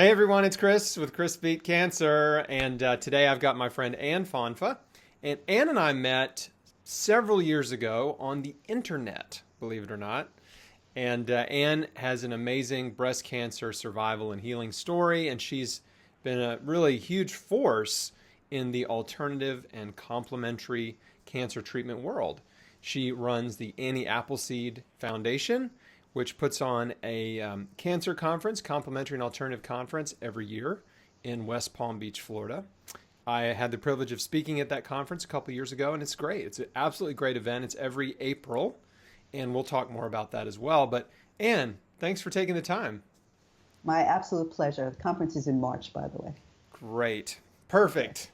Hey everyone, it's Chris with Chris Beat Cancer, and today I've got my friend Ann Fonfa. And Ann and I met several years ago on the internet, believe it or not. And Ann has an amazing breast cancer survival and healing story, and she's been a really huge force in the alternative and complementary cancer treatment world. She runs the Annie Appleseed Foundation, which puts on a cancer conference, complementary and alternative conference every year in West Palm Beach, Florida. I had the privilege of speaking at that conference a couple years ago, and it's great. It's an absolutely great event. It's every April, and we'll talk more about that as well. But Ann, thanks for taking the time. My absolute pleasure. The conference is in March, by the way. Great. Perfect.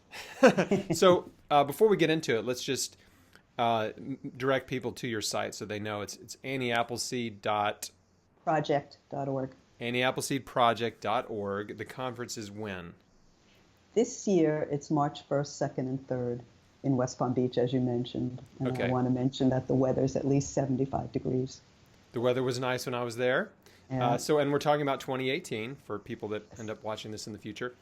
So before we get into it, let's just direct people to your site so they know it's annieappleseed dot Project.org. annieappleseedproject.org. The conference is when? This year, it's March 1st, 2nd, and 3rd in West Palm Beach, as you mentioned. And I Okay. want to mention that the weather's at least 75 degrees. The weather was nice when I was there. And And we're talking about 2018 for people that end up watching this in the future.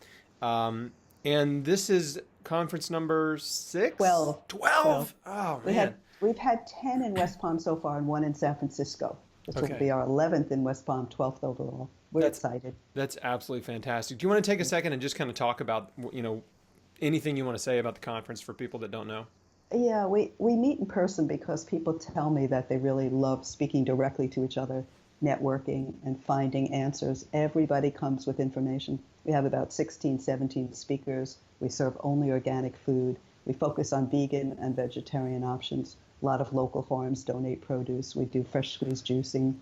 And this is conference number six? 12. 12. Oh, We man. had, we've had 10 in West Palm so far and one in San Francisco. This will Okay. be our 11th in West Palm, 12th overall. We're That's excited. that's absolutely fantastic. Do you want to take a second and just kind of talk about, anything you want to say about the conference for people that don't know? Yeah, we meet in person because people tell me that they really love speaking directly to each other, networking, and finding answers. Everybody comes with information. We have about 16, 17 speakers. We serve only organic food. We focus on vegan and vegetarian options. A lot of local farms donate produce. We do fresh squeezed juicing.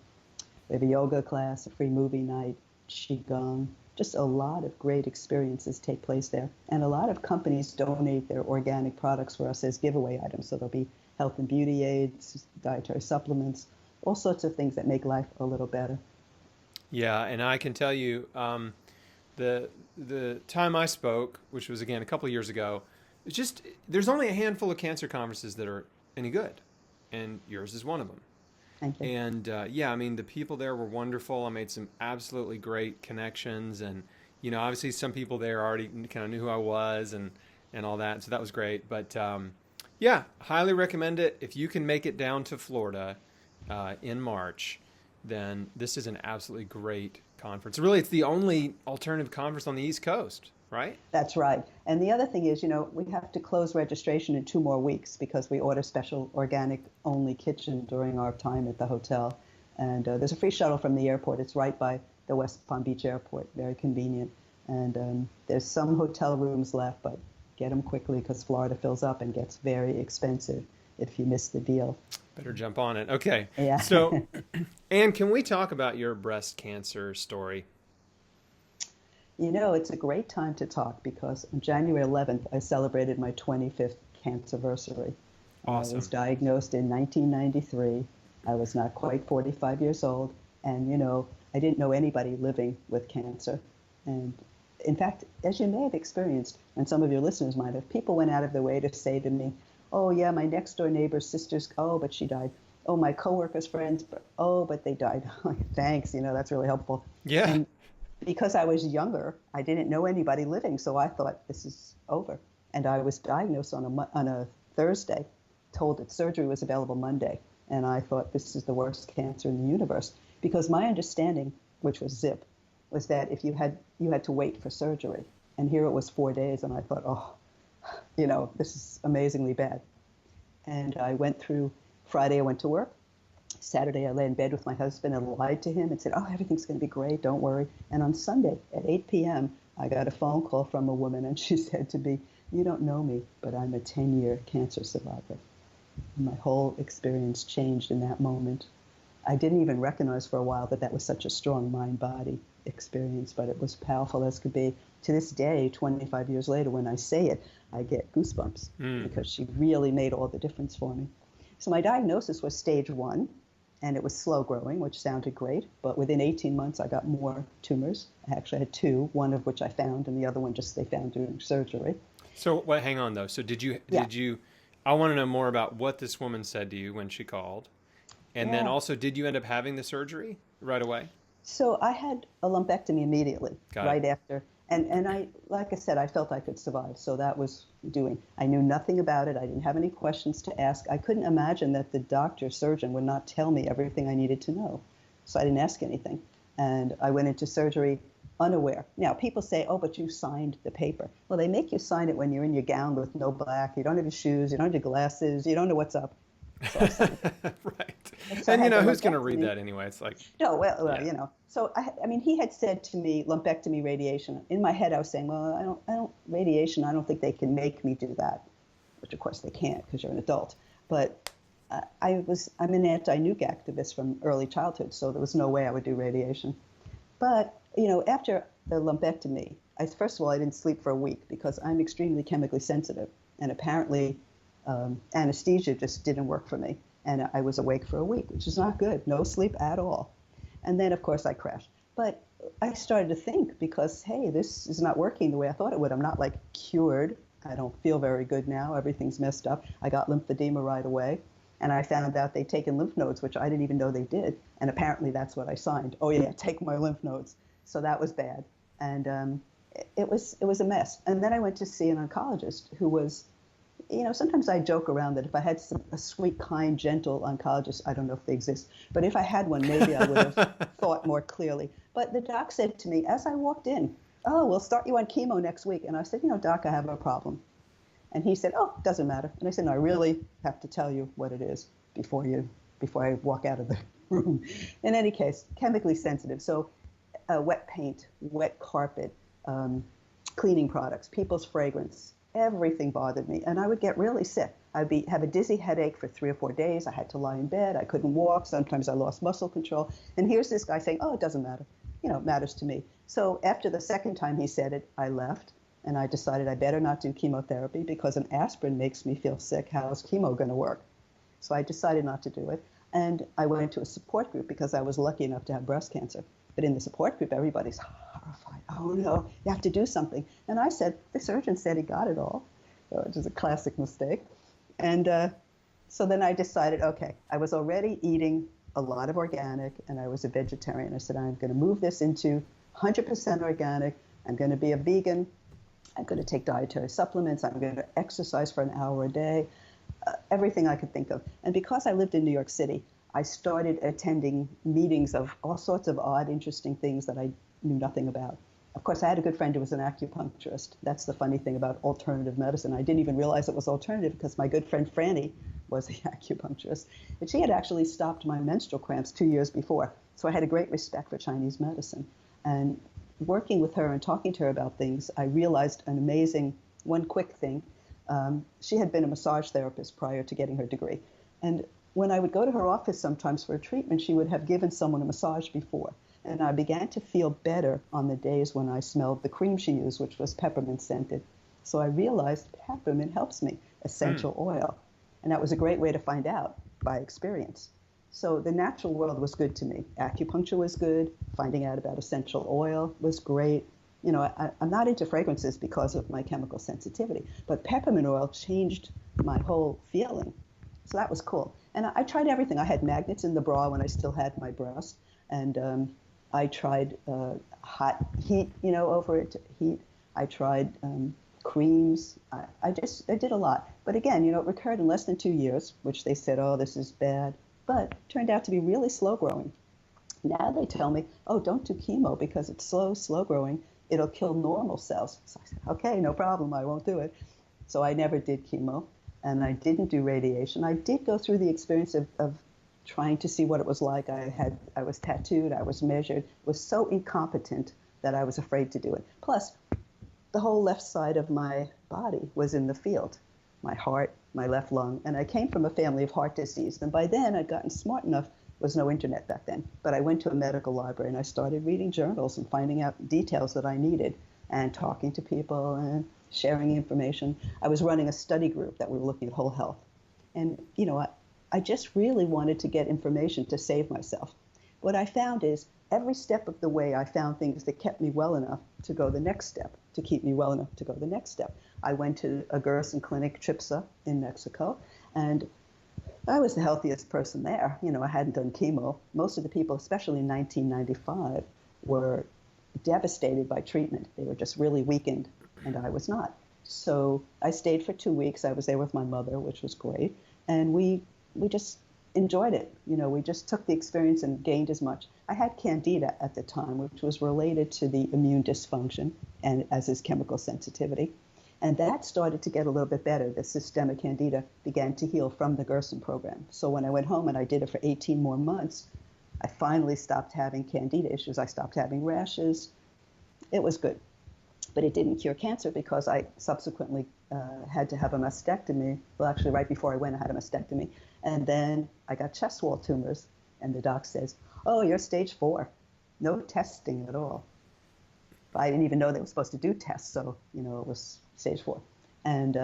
We have a yoga class, a free movie night, qigong. Just a lot of great experiences take place there. And a lot of companies donate their organic products for us as giveaway items. So there'll be health and beauty aids, dietary supplements, all sorts of things that make life a little better. Yeah, and I can tell you, the time I spoke, which was again a couple of years ago, it's just there's only a handful of cancer conferences that are any good, and yours is one of them. Thank you. And yeah, I mean, the people there were wonderful. I made some absolutely great connections, and obviously some people there already kind of knew who I was and all that, so that was great. But yeah, highly recommend it if you can make it down to Florida in March. Then this is an absolutely great conference. Really, it's the only alternative conference on the East Coast, right? That's right. And the other thing is, we have to close registration in 2 more weeks because we order special organic only kitchen during our time at the hotel. And there's a free shuttle from the airport. It's right by the West Palm Beach airport, very convenient. And there's some hotel rooms left, but get them quickly because Florida fills up and gets very expensive if you miss the deal. Better jump on it. Okay. Yeah. So, Anne, can we talk about your breast cancer story? It's a great time to talk because on January 11th, I celebrated my 25th cancerversary. I was Awesome. diagnosed in 1993. I was not quite 45 years old. And, I didn't know anybody living with cancer. And in fact, as you may have experienced, and some of your listeners might have, people went out of their way to say to me, oh, yeah, my next door neighbor's sister's, oh, but she died. Oh, my coworker's friends, oh, but they died. Thanks, that's really helpful. Yeah. And because I was younger, I didn't know anybody living, so I thought this is over. And I was diagnosed on a Thursday, told that surgery was available Monday, and I thought this is the worst cancer in the universe because my understanding, which was zip, was that if you had to wait for surgery, and here it was 4 days, and I thought, oh, this is amazingly bad. And I went through Friday, I went to work. Saturday, I lay in bed with my husband and lied to him and said, oh, everything's going to be great, don't worry. And on Sunday at 8 p.m., I got a phone call from a woman, and she said to me, you don't know me, but I'm a 10-year cancer survivor. And my whole experience changed in that moment. I didn't even recognize for a while that that was such a strong mind-body experience, but it was powerful as could be. To this day, 25 years later, when I say it, I get goosebumps because she really made all the difference for me. So my diagnosis was stage 1, and it was slow growing, which sounded great. But within 18 months, I got more tumors. I actually had 2, one of which I found, and the other one just they found during surgery. So, wait, hang on though. So, Yeah, I want to know more about what this woman said to you when she called, and then yeah. also, did you end up having the surgery right away? So I had a lumpectomy immediately, Got it. right after. And I, like I said, I felt I could survive. So that was doing. I knew nothing about it. I didn't have any questions to ask. I couldn't imagine that the doctor, surgeon, would not tell me everything I needed to know. So I didn't ask anything. And I went into surgery unaware. Now, people say, oh, but you signed the paper. Well, they make you sign it when you're in your gown with no black. You don't have your shoes. You don't have your glasses. You don't know what's up. So I signed it. Right. And so I And had the who's going to read lumpectomy. that anyway? It's like, No, well, yeah. So I mean, he had said to me, lumpectomy, radiation. In my head, I was saying, well, radiation. I don't think they can make me do that, which of course they can't because you're an adult. But I'm an anti-nuke activist from early childhood, so there was no way I would do radiation. But after the lumpectomy, first of all, I didn't sleep for a week because I'm extremely chemically sensitive, and apparently anesthesia just didn't work for me. And I was awake for a week, which is not good. No sleep at all. And then, of course, I crashed. But I started to think because, hey, this is not working the way I thought it would. I'm not like cured. I don't feel very good now. Everything's messed up. I got lymphedema right away. And I found out they'd taken lymph nodes, which I didn't even know they did. And apparently that's what I signed. Oh, yeah, take my lymph nodes. So that was bad. And it was a mess. And then I went to see an oncologist who was, sometimes I joke around that if I had a sweet, kind, gentle oncologist, I don't know if they exist, but if I had one, maybe I would have thought more clearly. But the doc said to me as I walked in, oh, we'll start you on chemo next week. And I said, doc, I have a problem. And he said, oh, doesn't matter. And I said, no, I really have to tell you what it is before I walk out of the room. In any case, chemically sensitive. So wet paint, wet carpet, cleaning products, people's fragrance, everything bothered me. And I would get really sick. Have a dizzy headache for 3 or 4 days. I had to lie in bed. I couldn't walk. Sometimes I lost muscle control. And here's this guy saying, oh, it doesn't matter. It matters to me. So after the second time he said it, I left. And I decided I better not do chemotherapy because an aspirin makes me feel sick. How is chemo going to work? So I decided not to do it. And I went to a support group because I was lucky enough to have breast cancer. But in the support group, everybody's horrified. Oh, no, you have to do something. And I said, the surgeon said he got it all, which is a classic mistake. And so then I decided, okay, I was already eating a lot of organic, and I was a vegetarian. I said, I'm going to move this into 100% organic. I'm going to be a vegan. I'm going to take dietary supplements. I'm going to exercise for an hour a day, everything I could think of. And because I lived in New York City, I started attending meetings of all sorts of odd, interesting things that I knew nothing about. Of course, I had a good friend who was an acupuncturist. That's the funny thing about alternative medicine. I didn't even realize it was alternative because my good friend Franny was the acupuncturist. And she had actually stopped my menstrual cramps 2 years before. So I had a great respect for Chinese medicine. And working with her and talking to her about things, I realized an amazing, one quick thing. She had been a massage therapist prior to getting her degree. And when I would go to her office sometimes for a treatment, she would have given someone a massage before. And I began to feel better on the days when I smelled the cream she used, which was peppermint scented. So I realized peppermint helps me, essential oil. And that was a great way to find out by experience. So the natural world was good to me. Acupuncture was good. Finding out about essential oil was great. I'm not into fragrances because of my chemical sensitivity, but peppermint oil changed my whole feeling. So that was cool. And I tried everything. I had magnets in the bra when I still had my breast. And I tried hot heat, over it, heat. I tried creams. I did a lot. But again, it recurred in less than 2 years, which they said, oh, this is bad. But turned out to be really slow growing. Now they tell me, oh, don't do chemo because it's slow growing. It'll kill normal cells. So I said, okay, no problem. I won't do it. So I never did chemo, and I didn't do radiation. I did go through the experience of trying to see what it was like. I was tattooed. I was measured. Was so incompetent that I was afraid to do it. Plus, the whole left side of my body was in the field, my heart, my left lung. And I came from a family of heart disease. And by then, I'd gotten smart enough. There was no internet back then. But I went to a medical library, and I started reading journals and finding out details that I needed and talking to people and sharing information. I was running a study group that we were looking at whole health. And, I just really wanted to get information to save myself. What I found is every step of the way, I found things that kept me well enough to go the next step, to keep me well enough to go the next step. I went to a Gerson clinic, Chipsa, in Mexico, and I was the healthiest person there. I hadn't done chemo. Most of the people, especially in 1995, were devastated by treatment. They were just really weakened, and I was not. So I stayed for 2 weeks. I was there with my mother, which was great, and we just enjoyed it. We just took the experience and gained as much. I had candida at the time, which was related to the immune dysfunction, and as is chemical sensitivity. And that started to get a little bit better. The systemic candida began to heal from the Gerson program. So when I went home and I did it for 18 more months, I finally stopped having candida issues. I stopped having rashes. It was good. But it didn't cure cancer because I subsequently had to have a mastectomy. Well, actually, right before I went, I had a mastectomy. And then I got chest wall tumors. And the doc says, oh, you're stage 4. No testing at all. I didn't even know they were supposed to do tests, so, it was stage 4. And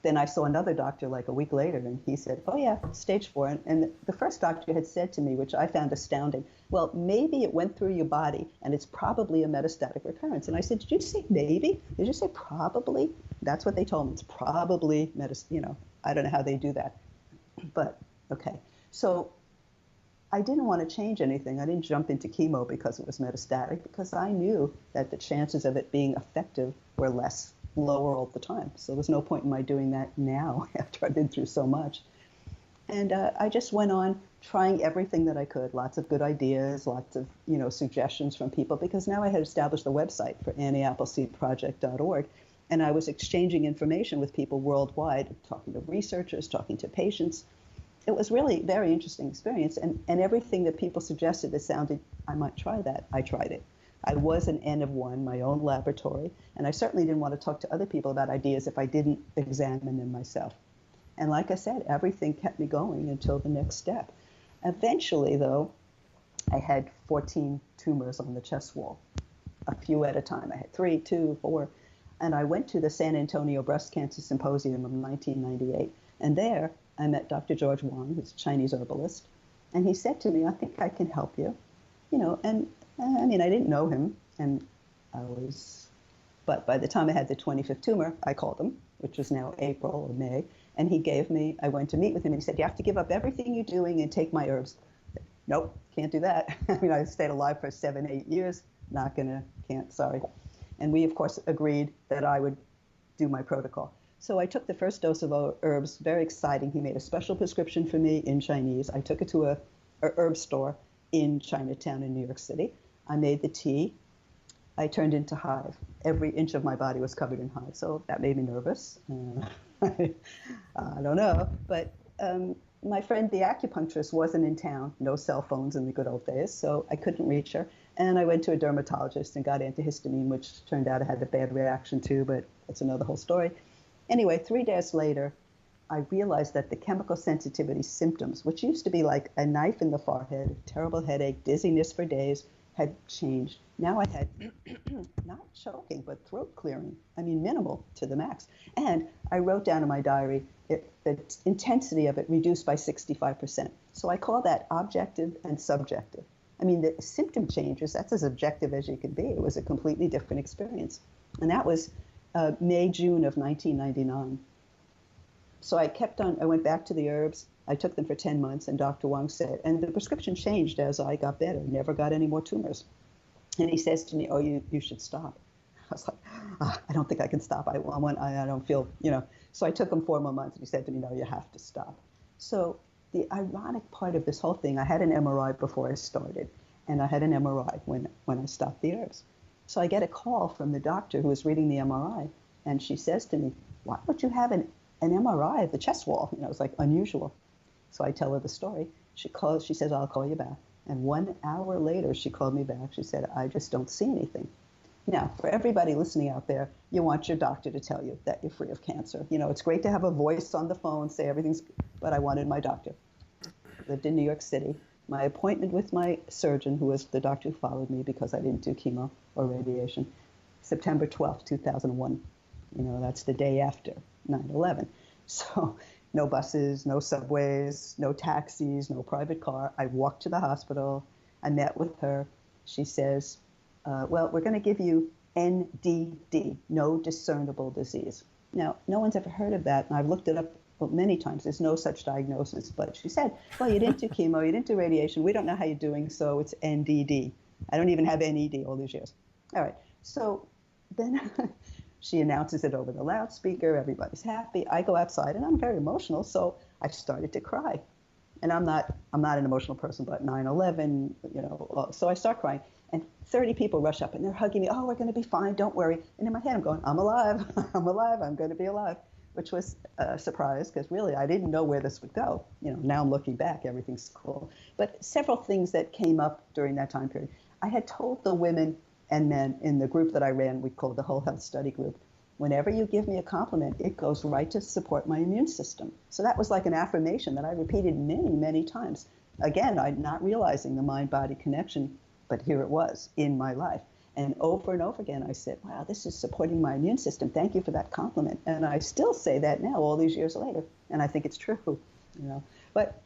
then I saw another doctor like a week later, and he said, oh, yeah, stage 4. And the first doctor had said to me, which I found astounding, well, maybe it went through your body, and it's probably a metastatic recurrence. And I said, did you say maybe? Did you say probably? That's what they told me. It's probably metastatic. I don't know how they do that. But, okay. So I didn't want to change anything. I didn't jump into chemo because it was metastatic, because I knew that the chances of it being effective were lower all the time. So there's no point in my doing that now after I've been through so much. And I just went on trying everything that I could, lots of good ideas, lots of suggestions from people, because now I had established a website for annieappleseedproject.org, and I was exchanging information with people worldwide, talking to researchers, talking to patients. It was really a very interesting experience, and everything that people suggested that sounded, I might try that, I tried it. I was an N of 1, my own laboratory, and I certainly didn't want to talk to other people about ideas if I didn't examine them myself. And like I said, everything kept me going until the next step. Eventually, though, I had 14 tumors on the chest wall, a few at a time. I had 3, 2, 4, and I went to the San Antonio Breast Cancer Symposium of 1998, and there I met Dr. George Wang, who's a Chinese herbalist, and he said to me, I think I can help you. And I mean, I didn't know him, but by the time I had the 25th tumor, I called him, which was now April or May, and I went to meet with him, and he said, you have to give up everything you're doing and take my herbs. Nope, can't do that. I mean, I stayed alive for 7, 8 years, can't, sorry. And we, of course, agreed that I would do my protocol. So I took the first dose of herbs, very exciting. He made a special prescription for me in Chinese. I took it to a herb store in Chinatown in New York City. I made the tea. I turned into hive. Every inch of my body was covered in hive. So that made me nervous. I don't know. But my friend, the acupuncturist, wasn't in town. No cell phones in the good old days. So I couldn't reach her. And I went to a dermatologist and got antihistamine, which turned out I had a bad reaction to, but that's another whole story. Anyway, 3 days later, I realized that the chemical sensitivity symptoms, which used to be like a knife in the forehead, terrible headache, dizziness for days, had changed. Now I had not choking, but throat clearing. I mean, minimal to the max. And I wrote down in my diary the intensity of it reduced by 65%. So I call that objective and subjective. I mean, the symptom changes, that's as objective as you could be. It was a completely different experience. And that was May, June of 1999. So I went back to the herbs. I took them for 10 months, and Dr. Wang said, and the prescription changed as I got better, never got any more tumors. And he says to me, oh, you should stop. I was like, I don't think I can stop. I don't feel, So I took him 4 more months, and he said to me, no, you have to stop. So the ironic part of this whole thing, I had an MRI before I started, and I had an MRI when I stopped the herbs. So I get a call from the doctor who was reading the MRI, and she says to me, why would you have an MRI of the chest wall? It was like unusual. So I tell her the story. She says, I'll call you back. And 1 hour later, she called me back. She said, I just don't see anything. Now, for everybody listening out there, you want your doctor to tell you that you're free of cancer. It's great to have a voice on the phone, say everything's good, but I wanted my doctor. Lived in New York City. My appointment with my surgeon, who was the doctor who followed me because I didn't do chemo or radiation, September 12th, 2001. That's the day after 9/11. So no buses, no subways, no taxis, no private car. I walked to the hospital. I met with her. She says, well, we're going to give you NDD, no discernible disease. Now, no one's ever heard of that, and I've looked it up well, many times, there's no such diagnosis. But she said, well, you didn't do chemo, you didn't do radiation. We don't know how you're doing, so it's NDD. I don't even have NED all these years. All right. So then she announces it over the loudspeaker. Everybody's happy. I go outside, and I'm very emotional, so I started to cry. And I'm not an emotional person, but 9/11, so I start crying. And 30 people rush up, and they're hugging me. Oh, we're going to be fine. Don't worry. And in my head, I'm going, I'm alive. I'm alive. I'm going to be alive, which was a surprise because really I didn't know where this would go. Now I'm looking back, everything's cool. But several things that came up during that time period. I had told the women and men in the group that I ran, we called the Whole Health Study Group, whenever you give me a compliment, it goes right to support my immune system. So that was like an affirmation that I repeated many, many times. Again, I'm not realizing the mind-body connection, but here it was in my life. And over again, I said, wow, this is supporting my immune system. Thank you for that compliment. And I still say that now, all these years later. And I think it's true, But,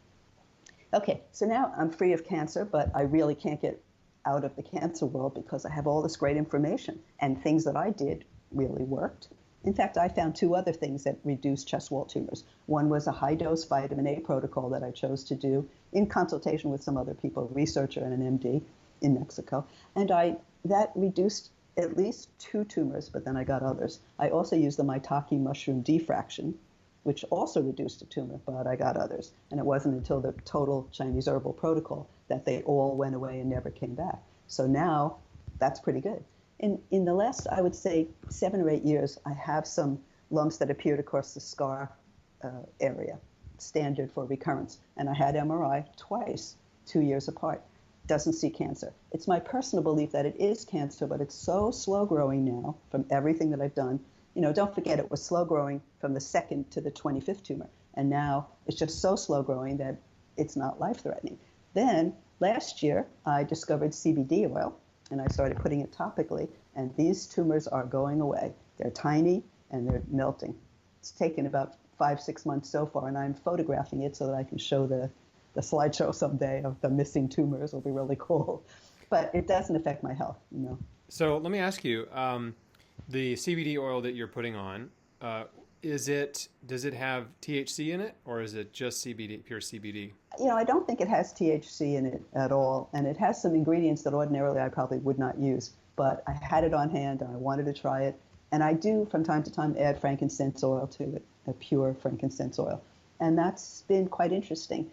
okay, so now I'm free of cancer, but I really can't get out of the cancer world because I have all this great information and things that I did really worked. In fact, I found 2 other things that reduced chest wall tumors. One was a high-dose vitamin A protocol that I chose to do in consultation with some other people, a researcher and an MD in Mexico. And that reduced at least 2 tumors, but then I got others. I also used the maitake mushroom diffraction, which also reduced a tumor, but I got others. And it wasn't until the total Chinese herbal protocol that they all went away and never came back. So now that's pretty good. In the last, I would say, 7 or 8 years, I have some lumps that appeared across the scar area, standard for recurrence. And I had MRI twice, 2 years apart. Doesn't see cancer. It's my personal belief that it is cancer, but it's so slow growing now from everything that I've done. Don't forget it was slow growing from the 2nd to the 25th tumor. And now it's just so slow growing that it's not life-threatening. Then last year, I discovered CBD oil, and I started putting it topically, and these tumors are going away. They're tiny, and they're melting. It's taken about 5-6 months so far, and I'm photographing it so that I can show the slideshow someday of the missing tumors. Will be really cool. But it doesn't affect my health, So let me ask you, the CBD oil that you're putting on, does it have THC in it, or is it just CBD, pure CBD? I don't think it has THC in it at all, and it has some ingredients that ordinarily I probably would not use, but I had it on hand and I wanted to try it, and I do from time to time add frankincense oil to it, a pure frankincense oil, and that's been quite interesting.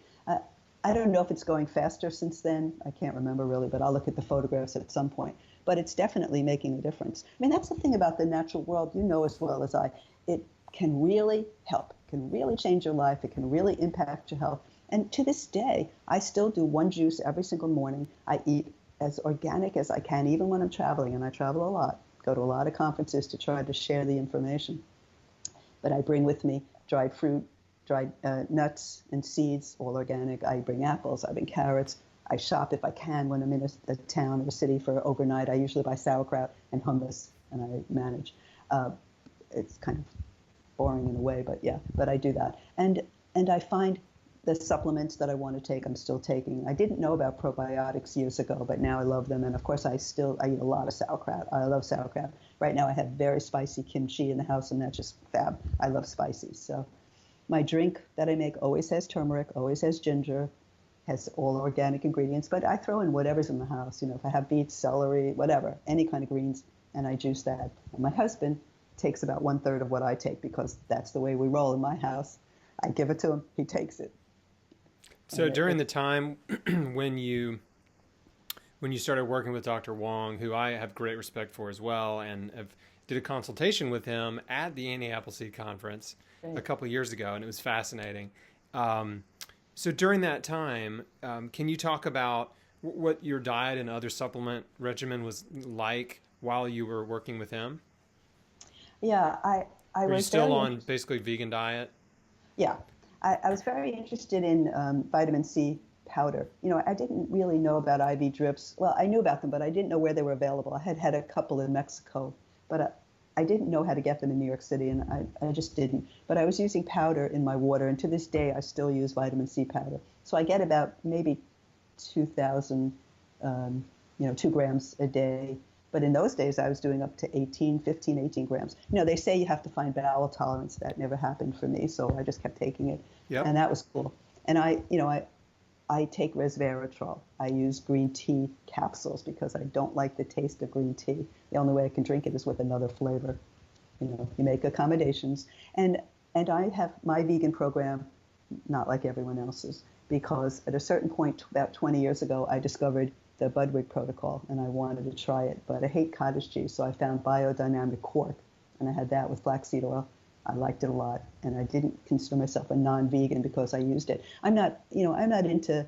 I don't know if it's going faster since then. I can't remember really, but I'll look at the photographs at some point. But it's definitely making a difference. I mean, that's the thing about the natural world, as well as I. It can really help, can really change your life. It can really impact your health. And to this day, I still do 1 juice every single morning. I eat as organic as I can, even when I'm traveling, and I travel a lot, go to a lot of conferences to try to share the information. But I bring with me dried fruit, dried nuts and seeds, all organic. I bring apples, I bring carrots. I shop if I can when I'm in a town or a city for overnight. I usually buy sauerkraut and hummus, and I manage. It's kind of boring in a way, but I do that. And I find the supplements that I want to take, I'm still taking. I didn't know about probiotics years ago, but now I love them. And of course, I eat a lot of sauerkraut. I love sauerkraut. Right now I have very spicy kimchi in the house, and that's just fab. I love spicy. So my drink that I make always has turmeric, always has ginger, has all organic ingredients, but I throw in whatever's in the house. If I have beets, celery, whatever, any kind of greens, and I juice that. And my husband takes about 1/3 of what I take because that's the way we roll in my house. I give it to him, he takes it. So during the time when you started working with Dr. Wong, who I have great respect for as well, and did a consultation with him at the Annie Appleseed Conference a couple of years ago, and it was fascinating. So during that time, can you talk about what your diet and other supplement regimen was like while you were working with him? Yeah, I was. Were you still on basically vegan diet? Yeah, I was very interested in vitamin C powder. I didn't really know about IV drips. Well, I knew about them, but I didn't know where they were available. I had a couple in Mexico, but I didn't know how to get them in New York City, and I just didn't. But I was using powder in my water, and to this day, I still use vitamin C powder. So I get about maybe 2,000, 2 grams a day. But in those days, I was doing up to 18 grams. They say you have to find bowel tolerance. That never happened for me, so I just kept taking it. Yep. And that was cool. And I take resveratrol. I use green tea capsules because I don't like the taste of green tea. The only way I can drink it is with another flavor. You make accommodations. And I have my vegan program, not like everyone else's, because at a certain point, about 20 years ago, I discovered the Budwig protocol, and I wanted to try it. But I hate cottage cheese, so I found biodynamic quark, and I had that with flaxseed oil. I liked it a lot, and I didn't consider myself a non-vegan because I used it. I'm not into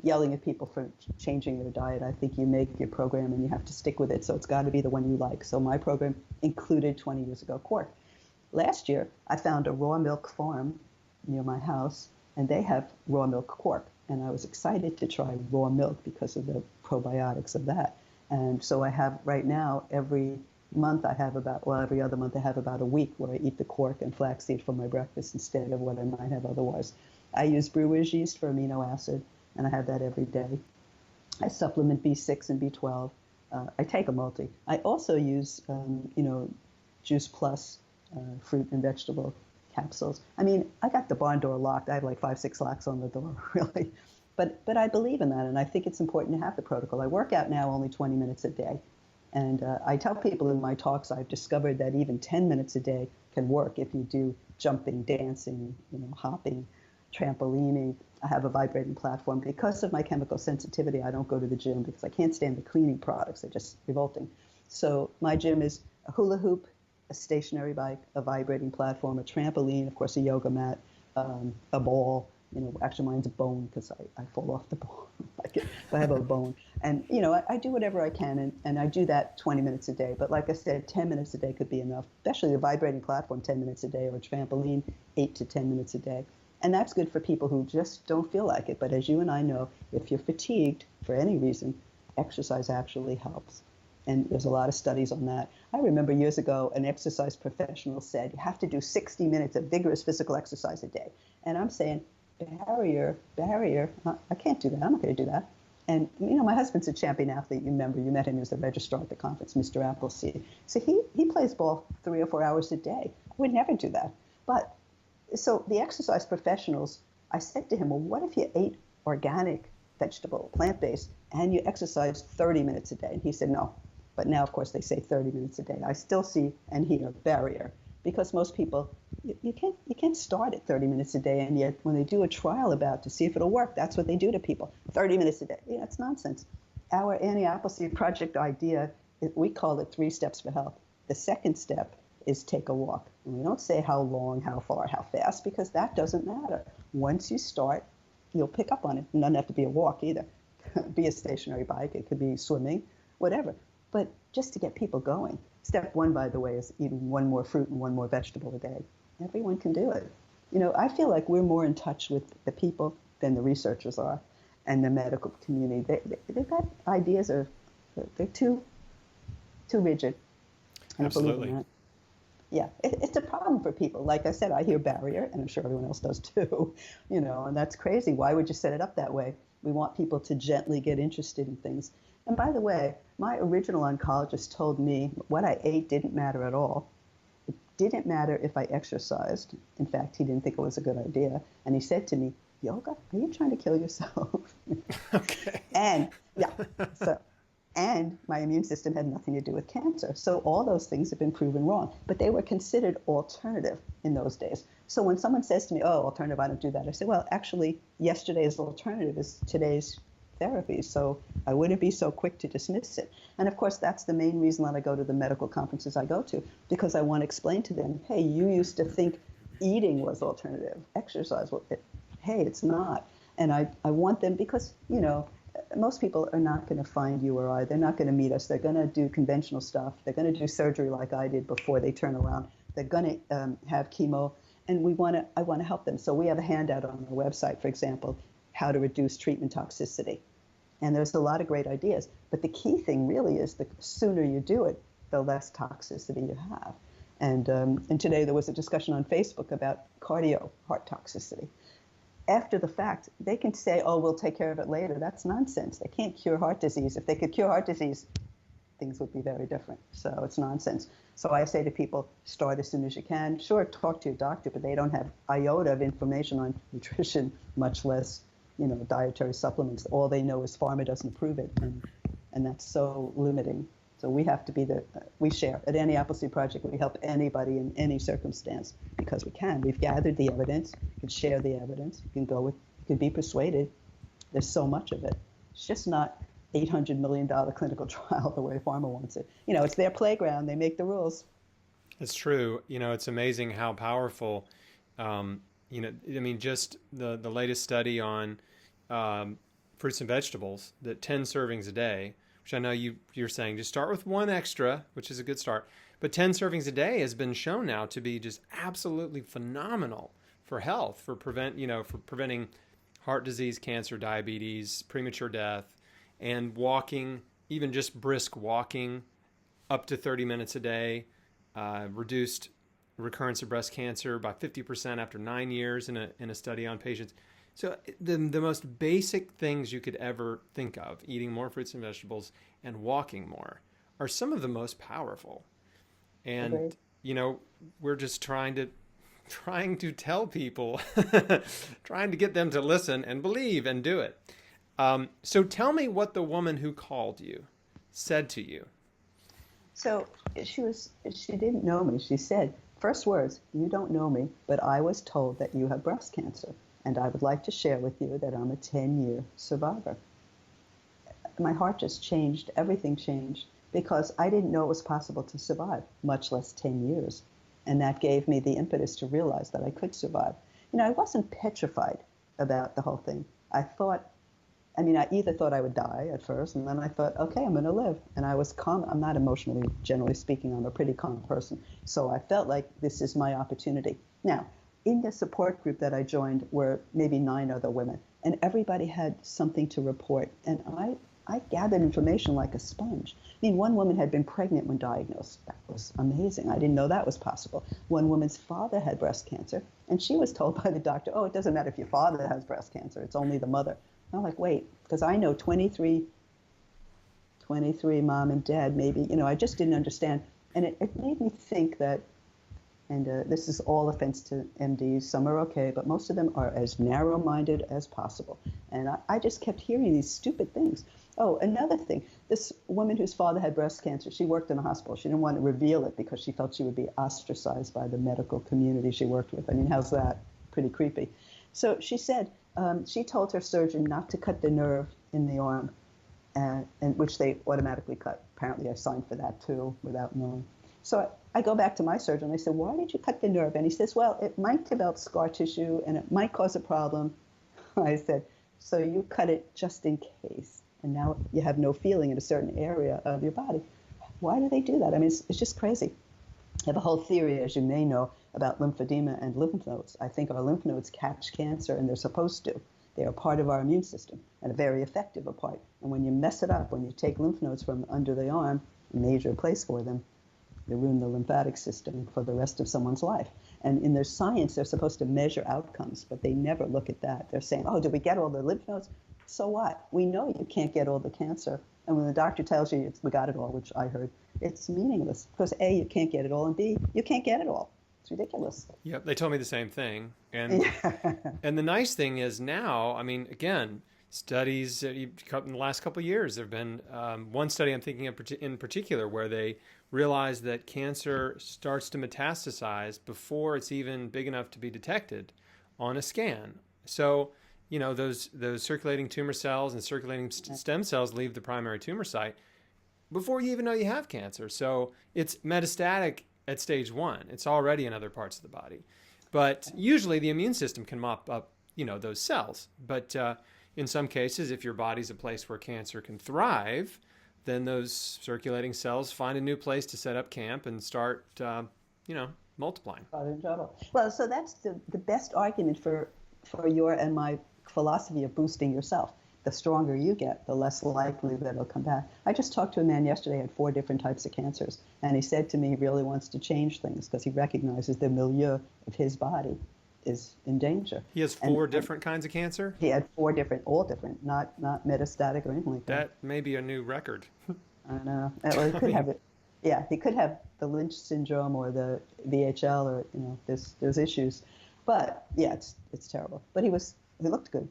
yelling at people for changing their diet. I think you make your program and you have to stick with it, so it's got to be the one you like. So my program included 20 years ago quark. Last year, I found a raw milk farm near my house, and they have raw milk quark, and I was excited to try raw milk because of the probiotics of that. And so I have right now every other month I have about a week where I eat the quark and flaxseed for my breakfast instead of what I might have otherwise. I use brewer's yeast for amino acid, and I have that every day. I supplement B6 and B12. I take a multi. I also use, Juice Plus fruit and vegetable capsules. I mean, I got the barn door locked. I have like 5-6 locks on the door, really. But I believe in that, and I think it's important to have the protocol. I work out now only 20 minutes a day. And I tell people in my talks I've discovered that even 10 minutes a day can work if you do jumping, dancing, hopping, trampolining. I have a vibrating platform. Because of my chemical sensitivity, I don't go to the gym because I can't stand the cleaning products. They're just revolting. So my gym is a hula hoop, a stationary bike, a vibrating platform, a trampoline, of course, a yoga mat, a ball. Actually mine's a bone because I fall off the ball. I have a bone. And, I do whatever I can, and I do that 20 minutes a day. But like I said, 10 minutes a day could be enough, especially the vibrating platform, 10 minutes a day, or a trampoline, 8 to 10 minutes a day. And that's good for people who just don't feel like it. But as you and I know, if you're fatigued for any reason, exercise actually helps. And there's a lot of studies on that. I remember years ago, an exercise professional said, you have to do 60 minutes of vigorous physical exercise a day. And I'm saying, barrier, I can't do that. I'm not going to do that. And, my husband's a champion athlete. You remember, you met him as the registrar at the conference, Mr. Appleseed. So he plays ball 3 or 4 hours a day. I would never do that. But so the exercise professionals, I said to him, well, what if you ate organic, vegetable, plant-based, and you exercised 30 minutes a day? And he said, no. But now, of course, they say 30 minutes a day. I still see and hear barrier, because most people, you can't start at 30 minutes a day, and yet when they do a trial about to see if it'll work, that's what they do to people. 30 minutes a day. It's nonsense. Our Annie Appleseed project idea, we call it 3 steps for health. The second step is take a walk. And we don't say how long, how far, how fast, because that doesn't matter. Once you start, you'll pick up on it. It doesn't have to be a walk either. It could be a stationary bike. It could be swimming, whatever. But just to get people going. Step 1, by the way, is eating 1 more fruit and 1 more vegetable a day. Everyone can do it. I feel like we're more in touch with the people than the researchers are, and the medical community. They've got ideas, they're too rigid. Absolutely. Yeah, it's a problem for people. Like I said, I hear barrier, and I'm sure everyone else does too. And that's crazy. Why would you set it up that way? We want people to gently get interested in things. And by the way, my original oncologist told me what I ate didn't matter at all. It didn't matter if I exercised. In fact, he didn't think it was a good idea. And he said to me, yoga? Are you trying to kill yourself? Okay. And my immune system had nothing to do with cancer. So all those things have been proven wrong. But they were considered alternative in those days. So when someone says to me, oh, alternative, I don't do that, I say, well, actually, yesterday's alternative is today's therapy. So I wouldn't be so quick to dismiss it. And of course, that's the main reason that I go to the medical conferences I go to, because I want to explain to them, hey, you used to think eating was alternative, exercise was, hey, it's not. And I want them, because, most people are not going to find you or I. They're not going to meet us. They're going to do conventional stuff. They're going to do surgery like I did before they turn around. They're going to have chemo, and I want to help them. So we have a handout on our website, for example, how to reduce treatment toxicity. And there's a lot of great ideas. But the key thing really is the sooner you do it, the less toxicity you have. And today there was a discussion on Facebook about cardio heart toxicity. After the fact, they can say, oh, we'll take care of it later. That's nonsense. They can't cure heart disease. If they could cure heart disease, things would be very different. So it's nonsense. So I say to people, start as soon as you can. Sure, talk to your doctor, but they don't have iota of information on nutrition, much less, dietary supplements. All they know is pharma doesn't approve it, and that's so limiting. So we have to be we share. At any Appleseed Project, we help anybody in any circumstance because we can. We've gathered the evidence. You can share the evidence. You can be persuaded. There's so much of it. It's just not $800 million clinical trial the way pharma wants it. It's their playground. They make the rules. It's true. It's amazing how powerful, just the latest study on fruits and vegetables, that 10 servings a day, which I know you're saying just start with one extra, which is a good start. But 10 servings a day has been shown now to be just absolutely phenomenal for health, for preventing heart disease, cancer, diabetes, premature death, and walking, even just brisk walking, up to 30 minutes a day, reduced recurrence of breast cancer by 50% after 9 years in a study on patients. So the most basic things you could ever think of, eating more fruits and vegetables and walking more, are some of the most powerful. And, Agreed. We're just trying to tell people, trying to get them to listen and believe and do it. So tell me what the woman who called you said to you. So she didn't know me. She said, first words, "You don't know me, but I was told that you have breast cancer. And I would like to share with you that I'm a 10-year survivor." My heart just changed. Everything changed because I didn't know it was possible to survive, much less 10 years. And that gave me the impetus to realize that I could survive. I wasn't petrified about the whole thing. I either thought I would die at first, and then I thought, okay, I'm going to live. And I was calm. I'm not emotionally, generally speaking, I'm a pretty calm person. So I felt like this is my opportunity. Now, in the support group that I joined were maybe 9 other women, and everybody had something to report. And I gathered information like a sponge. One woman had been pregnant when diagnosed. That was amazing. I didn't know that was possible. One woman's father had breast cancer, and she was told by the doctor, oh, it doesn't matter if your father has breast cancer, it's only the mother. I'm like, wait, because I know 23 mom and dad, maybe, I just didn't understand. And it made me think that, and this is all offense to MDs, some are okay, but most of them are as narrow-minded as possible. And I just kept hearing these stupid things. Oh, another thing, this woman whose father had breast cancer, she worked in a hospital. She didn't want to reveal it because she felt she would be ostracized by the medical community she worked with. How's that? Pretty creepy. So she said she told her surgeon not to cut the nerve in the arm, and which they automatically cut. Apparently I signed for that too without knowing. So I go back to my surgeon. I said, why did you cut the nerve? And he says, well, it might develop scar tissue and it might cause a problem. I said, so you cut it just in case. And now you have no feeling in a certain area of your body. Why do they do that? It's just crazy. I have a whole theory, as you may know, about lymphedema and lymph nodes. I think our lymph nodes catch cancer, and they're supposed to. They are part of our immune system, and a very effective part. And when you mess it up, when you take lymph nodes from under the arm, a major place for them, they ruin the lymphatic system for the rest of someone's life. And in their science, they're supposed to measure outcomes, but they never look at that. They're saying, oh, did we get all the lymph nodes? So what? We know you can't get all the cancer. And when the doctor tells you we got it all, which I heard, it's meaningless. Because A, you can't get it all, and B, you can't get it all. It's ridiculous. Yep, they told me the same thing. And and the nice thing is now, again, studies in the last couple of years, there have been one study I'm thinking of in particular where they realized that cancer starts to metastasize before it's even big enough to be detected on a scan. So, those circulating tumor cells and circulating stem cells leave the primary tumor site before you even know you have cancer. So it's metastatic at stage 1. It's already in other parts of the body. But usually the immune system can mop up, those cells. But in some cases, if your body's a place where cancer can thrive, then those circulating cells find a new place to set up camp and start, multiplying. Well, so that's the best argument for your and my philosophy of boosting yourself. The stronger you get, the less likely that it'll come back. I just talked to a man yesterday who had 4 different types of cancers, and he said to me he really wants to change things because he recognizes the milieu of his body is in danger. He has 4 different kinds of cancer? He had 4 different, all different, not metastatic or anything like that. That may be a new record. I know. Well, he could have it. Yeah, he could have the Lynch syndrome or the VHL, or there's issues. But yeah, it's terrible. But he looked good.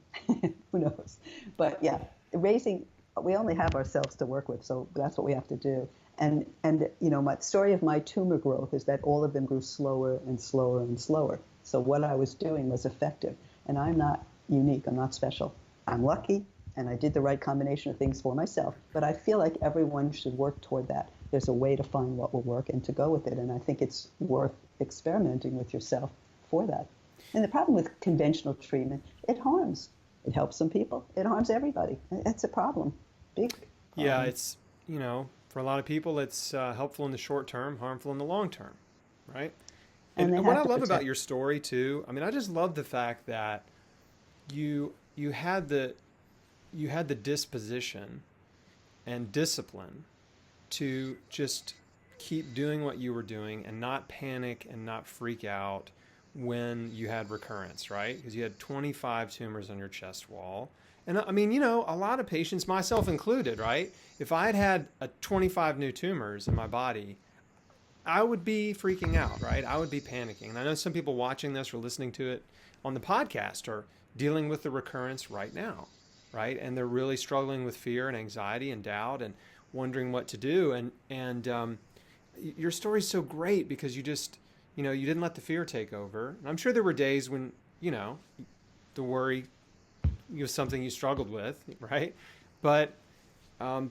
Who knows? But yeah, we only have ourselves to work with, so that's what we have to do. And my story of my tumor growth is that all of them grew slower and slower and slower. So what I was doing was effective. And I'm not unique. I'm not special. I'm lucky, and I did the right combination of things for myself. But I feel like everyone should work toward that. There's a way to find what will work and to go with it. And I think it's worth experimenting with yourself for that. And the problem with conventional treatment, it harms. It helps some people. It harms everybody. It's a problem. Big problem. Yeah, it's, for a lot of people, it's helpful in the short term, harmful in the long term, right? And what I love about your story too, I mean, I just love the fact that you had the disposition and discipline to just keep doing what you were doing and not panic and not freak out when you had recurrence, right? Because you had 25 tumors on your chest wall. And I mean, a lot of patients, myself included, right? If I had 25 new tumors in my body, I would be freaking out, right? I would be panicking. And I know some people watching this or listening to it on the podcast are dealing with the recurrence right now, right? And they're really struggling with fear and anxiety and doubt and wondering what to do. And your story's so great because you just, you didn't let the fear take over. And I'm sure there were days when, the worry was something you struggled with, right? But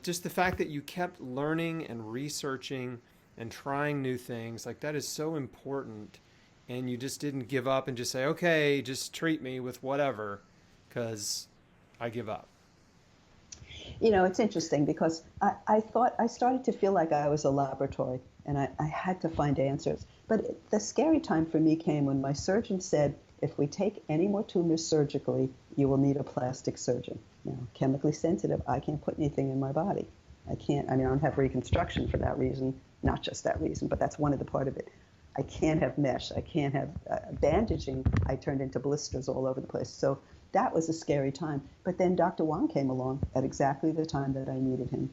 just the fact that you kept learning and researching and trying new things, like that is so important. And you just didn't give up and just say, okay, just treat me with whatever, because I give up. It's interesting because I thought I started to feel like I was a laboratory and I had to find answers. But the scary time for me came when my surgeon said, if we take any more tumors surgically, you will need a plastic surgeon. Now, chemically sensitive, I can't put anything in my body. I don't have reconstruction for that reason, not just that reason, but that's one of the part of it. I can't have mesh. I can't have bandaging. I turned into blisters all over the place. So that was a scary time. But then Dr. Wang came along at exactly the time that I needed him.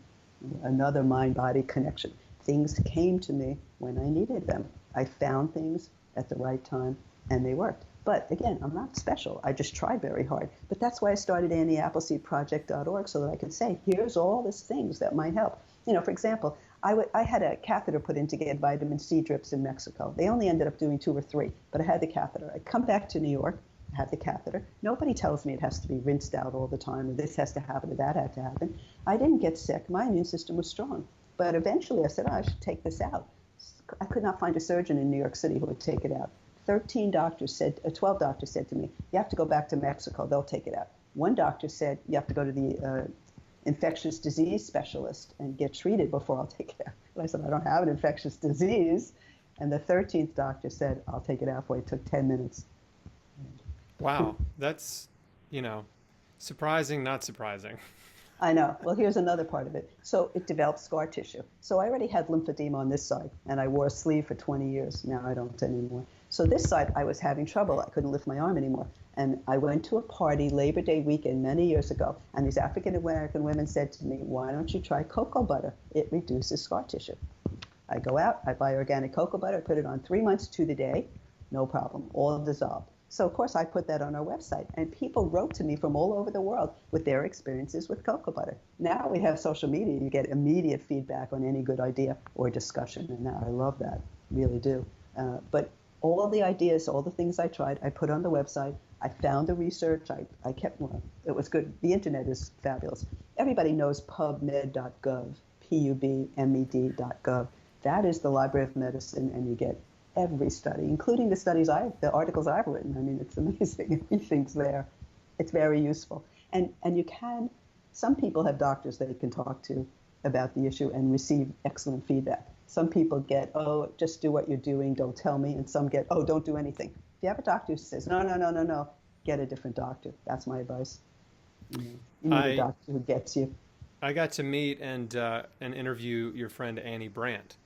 Another mind-body connection. Things came to me when I needed them. I found things at the right time, and they worked. But again, I'm not special. I just tried very hard. But that's why I started AnnieAppleseedProject.org, so that I could say, here's all these things that might help. For example, I had a catheter put in to get vitamin C drips in Mexico. They only ended up doing 2 or 3, but I had the catheter. I come back to New York, I have the catheter. Nobody tells me it has to be rinsed out all the time, or this has to happen, or that had to happen. I didn't get sick. My immune system was strong. But eventually I said, I should take this out. I could not find a surgeon in New York City who would take it out. 12 doctors said to me, you have to go back to Mexico. They'll take it out. One doctor said, you have to go to the infectious disease specialist and get treated before I'll take it out. And I said, I don't have an infectious disease. And the 13th doctor said, I'll take it out for you. It took 10 minutes. Wow. That's, surprising, not surprising. I know. Well, here's another part of it. So it developed scar tissue. So I already had lymphedema on this side, and I wore a sleeve for 20 years. Now I don't anymore. So this side, I was having trouble. I couldn't lift my arm anymore. And I went to a party Labor Day weekend many years ago, and these African-American women said to me, why don't you try cocoa butter? It reduces scar tissue. I go out, I buy organic cocoa butter, I put it on 3 months to the day, no problem, all dissolved. So, of course, I put that on our website, and people wrote to me from all over the world with their experiences with cocoa butter. Now we have social media. You get immediate feedback on any good idea or discussion, and now I love that, really do. But all the ideas, all the things I tried, I put on the website. I found the research. I kept, it was good. The internet is fabulous. Everybody knows pubmed.gov, pubmed.gov. That is the Library of Medicine, and you get every study, including the articles I've written. I mean, it's amazing. Everything's there. It's very useful. And some people have doctors they can talk to about the issue and receive excellent feedback. Some people get, oh, just do what you're doing, don't tell me. And some get, oh, don't do anything. If you have a doctor who says, no, get a different doctor. That's my advice. You need a doctor who gets you. I got to meet and interview your friend Annie Brandt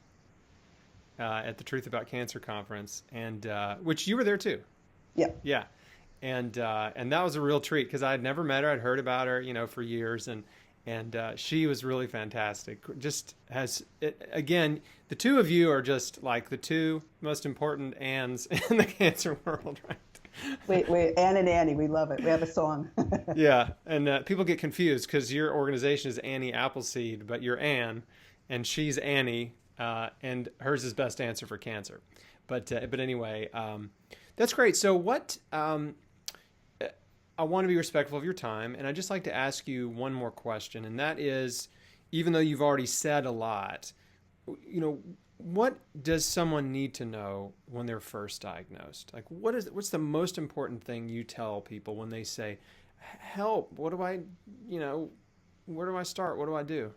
at the Truth About Cancer conference, and which you were there too. And that was a real treat because I had never met her. I'd heard about her, for years, and And she was really fantastic. Just again, the two of you are just like the two most important Anns in the cancer world, right? We're Ann and Annie. We love it. We have a song. Yeah, and people get confused because your organization is Annie Appleseed, but you're Ann, and she's Annie, and hers is Best Answer for Cancer. But anyway, that's great. So what? I want to be respectful of your time, and I'd just like to ask you one more question, and that is, even though you've already said a lot, what does someone need to know when they're first diagnosed? Like, what's the most important thing you tell people when they say, help, where do I start? What do I do?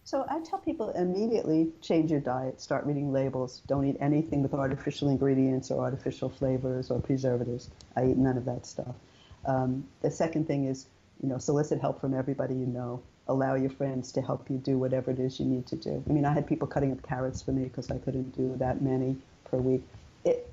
So I tell people immediately change your diet, start reading labels. Don't eat anything with artificial ingredients or artificial flavors or preservatives. I eat none of that stuff. The second thing is, solicit help from everybody you know. Allow your friends to help you do whatever it is you need to do. I mean, I had people cutting up carrots for me because I couldn't do that many per week.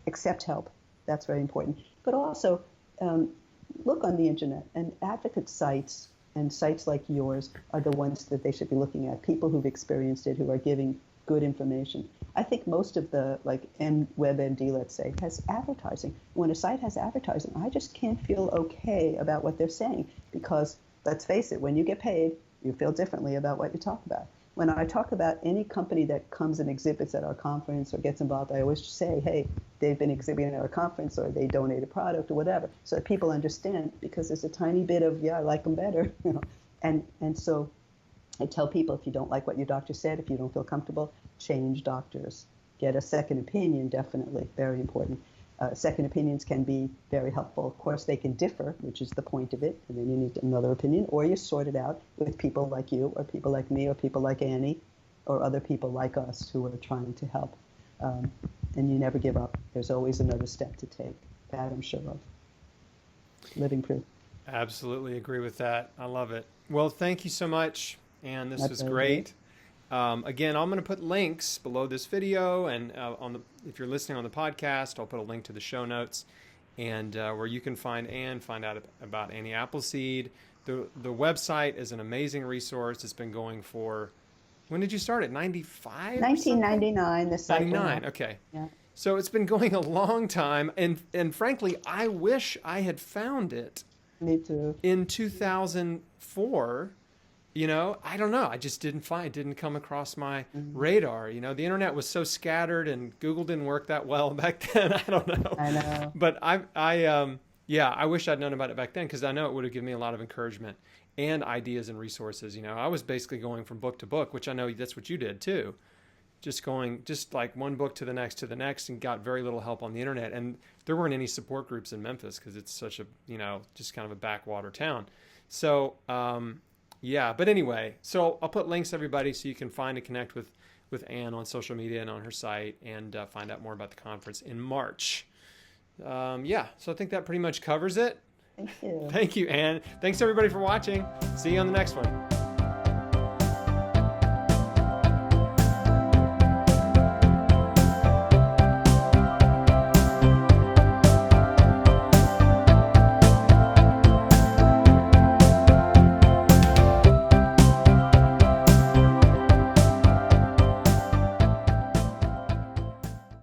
Accept help. That's very important. But also, look on the internet, and advocate sites and sites like yours are the ones that they should be looking at. People who've experienced it, who are giving good information. I think most of the, WebMD, let's say, has advertising. When a site has advertising, I just can't feel okay about what they're saying because, let's face it, when you get paid, you feel differently about what you talk about. When I talk about any company that comes and exhibits at our conference or gets involved, I always say, hey, they've been exhibiting at our conference or they donate a product or whatever, so that people understand, because there's a tiny bit of, I like them better, And so I tell people, if you don't like what your doctor said, if you don't feel comfortable, change doctors. Get a second opinion, definitely, very important. Second opinions can be very helpful. Of course, they can differ, which is the point of it, and then you need another opinion, or you sort it out with people like you, or people like me, or people like Annie, or other people like us who are trying to help. And you never give up. There's always another step to take. That I'm sure of. Living proof. Absolutely agree with that. I love it. Well, thank you so much, Ann. This was That's great. Again, I'm going to put links below this video, and if you're listening on the podcast, I'll put a link to the show notes, and where you can find Ann, find out about Annie Appleseed. The website is an amazing resource. It's been going for, when did you start it? 95? 1999. The site 99. Okay. Yeah. So it's been going a long time, and frankly, I wish I had found it. Me too. In 2004. I don't know. I just didn't come across my radar. The internet was so scattered and Google didn't work that well back then. I don't know. I know. But I wish I'd known about it back then, because I know it would have given me a lot of encouragement and ideas and resources. I was basically going from book to book, which I know that's what you did too. Just like one book to the next, and got very little help on the internet. And there weren't any support groups in Memphis because it's such a, just kind of a backwater town. So, but anyway, so I'll put links, everybody, so you can find and connect with Ann on social media and on her site, and find out more about the conference in March. So I think that pretty much covers it. Thank you. Thank you, Ann. Thanks, everybody, for watching. See you on the next one.